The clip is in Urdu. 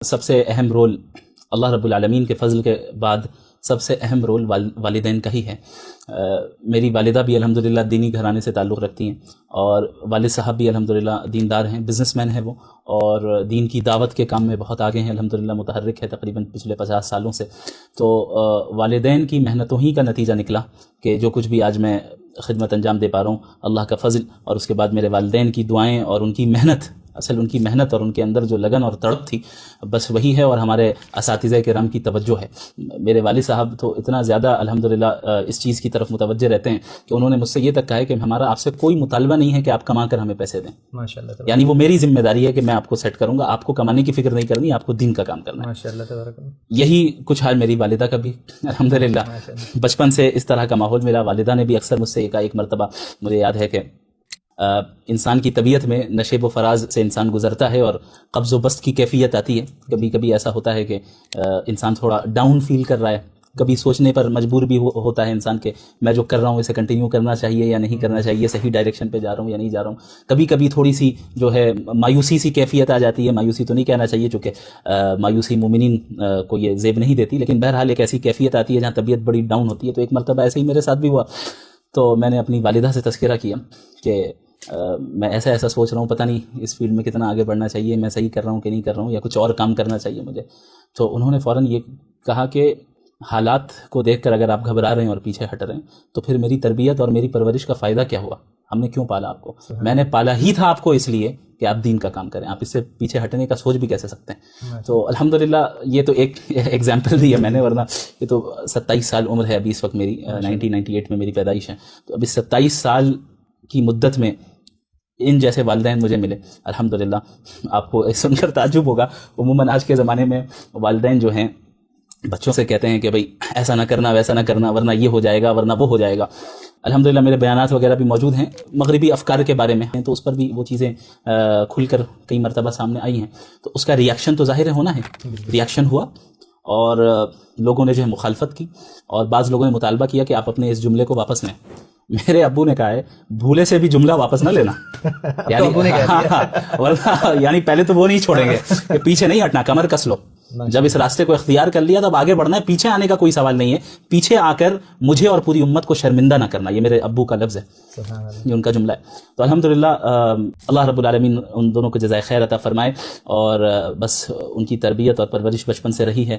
سب سے اہم رول اللہ رب العالمین کے فضل کے بعد سب سے اہم رول والدین کا ہی ہے۔ میری والدہ بھی الحمدللہ دینی گھرانے سے تعلق رکھتی ہیں، اور والد صاحب بھی الحمدللہ دیندار ہیں، بزنس مین ہیں وہ، اور دین کی دعوت کے کام میں بہت آگے ہیں، الحمدللہ متحرک ہے تقریباً پچھلے 50 سالوں سے۔ تو والدین کی محنتوں ہی کا نتیجہ نکلا کہ جو کچھ بھی آج میں خدمت انجام دے پا رہا ہوں، اللہ کا فضل اور اس کے بعد میرے والدین کی دعائیں اور ان کی محنت، اصل ان کی محنت اور ان کے اندر جو لگن اور تڑپ تھی بس وہی ہے، اور ہمارے اساتذہ کرام کی توجہ ہے۔ میرے والد صاحب تو اتنا زیادہ الحمدللہ اس چیز کی طرف متوجہ رہتے ہیں کہ انہوں نے مجھ سے یہ تک کہا ہے کہ ہمارا آپ سے کوئی مطالبہ نہیں ہے کہ آپ کما کر ہمیں پیسے دیں، ماشاءاللہ، یعنی وہ میری ذمہ داری ہے کہ میں آپ کو سیٹ کروں گا، آپ کو کمانے کی فکر نہیں کرنی، آپ کو دین کا کام کرنا ہے۔ ماشاءاللہ تبارک اللہ۔ یہی کچھ حال میری والدہ کا بھی الحمدللہ، بچپن سے اس طرح کا ماحول ملا۔ والدہ نے بھی اکثر مجھ سے ایک مرتبہ مجھے یاد ہے کہ انسان کی طبیعت میں نشیب و فراز سے انسان گزرتا ہے اور قبض و بسط کی کیفیت آتی ہے۔ کبھی کبھی ایسا ہوتا ہے کہ انسان تھوڑا ڈاؤن فیل کر رہا ہے، کبھی سوچنے پر مجبور بھی ہوتا ہے انسان کہ میں جو کر رہا ہوں اسے کنٹینیو کرنا چاہیے یا نہیں کرنا چاہیے، صحیح ڈائریکشن پہ جا رہا ہوں یا نہیں جا رہا ہوں۔ کبھی کبھی تھوڑی سی جو ہے مایوسی سی کیفیت آ جاتی ہے، مایوسی تو نہیں کہنا چاہیے چونکہ مایوسی مومنین کو یہ زیب نہیں دیتی، لیکن بہرحال ایک ایسی کیفیت آتی ہے جہاں طبیعت بڑی ڈاؤن ہوتی ہے۔ تو ایک مرتبہ ایسے ہی میرے ساتھ بھی ہوا، تو میں نے اپنی والدہ سے تذکرہ کیا کہ میں ایسا سوچ رہا ہوں، پتہ نہیں اس فیلڈ میں کتنا آگے بڑھنا چاہیے، میں صحیح کر رہا ہوں کہ نہیں کر رہا ہوں، یا کچھ اور کام کرنا چاہیے مجھے۔ تو انہوں نے فوراً یہ کہا کہ حالات کو دیکھ کر اگر آپ گھبرا رہے ہیں اور پیچھے ہٹ رہے ہیں تو پھر میری تربیت اور میری پرورش کا فائدہ کیا ہوا؟ ہم نے کیوں پالا آپ کو؟ میں نے پالا ہی تھا آپ کو اس لیے کہ آپ دین کا کام کریں، آپ اس سے پیچھے ہٹنے کا سوچ بھی کیسے سکتے ہیں؟ تو الحمدللہ یہ تو ایک ایگزامپل دی ہے میں نے، ورنہ یہ تو 27 سال عمر ہے ابھی اس وقت میری، 1998 میں میری پیدائش ہے، تو ابھی 27 سال کی مدت میں ان جیسے والدین مجھے ملے الحمدللہ۔ آپ کو سن کر تعجب ہوگا، عموماً آج کے زمانے میں والدین جو ہیں بچوں سے کہتے ہیں کہ بھائی ایسا نہ کرنا، ویسا نہ کرنا، ورنہ یہ ہو جائے گا، ورنہ وہ ہو جائے گا۔ الحمدللہ میرے بیانات وغیرہ بھی موجود ہیں مغربی افکار کے بارے میں ہیں، تو اس پر بھی وہ چیزیں کھل کر کئی مرتبہ سامنے آئی ہیں۔ تو اس کا ریاکشن تو ظاہر ہونا ہے، ریاکشن ہوا، اور لوگوں نے جو ہے مخالفت کی، اور بعض لوگوں نے مطالبہ کیا کہ آپ اپنے اس جملے کو واپس لیں۔ میرے ابو نے کہا ہے بھولے سے بھی جملہ واپس نہ لینا، یعنی پہلے تو وہ نہیں چھوڑیں گے کہ پیچھے نہیں ہٹنا، کمر کس لو۔ جب اس راستے کو اختیار کر لیا تب آگے بڑھنا ہے، پیچھے آنے کا کوئی سوال نہیں ہے، پیچھے آ کر مجھے اور پوری امت کو شرمندہ نہ کرنا۔ یہ میرے ابو کا لفظ ہے، یہ ان کا جملہ ہے۔ تو الحمدللہ اللہ رب العالمین ان دونوں کو جزائے خیر عطا فرمائے، اور بس ان کی تربیت اور پرورش بچپن سے رہی ہے۔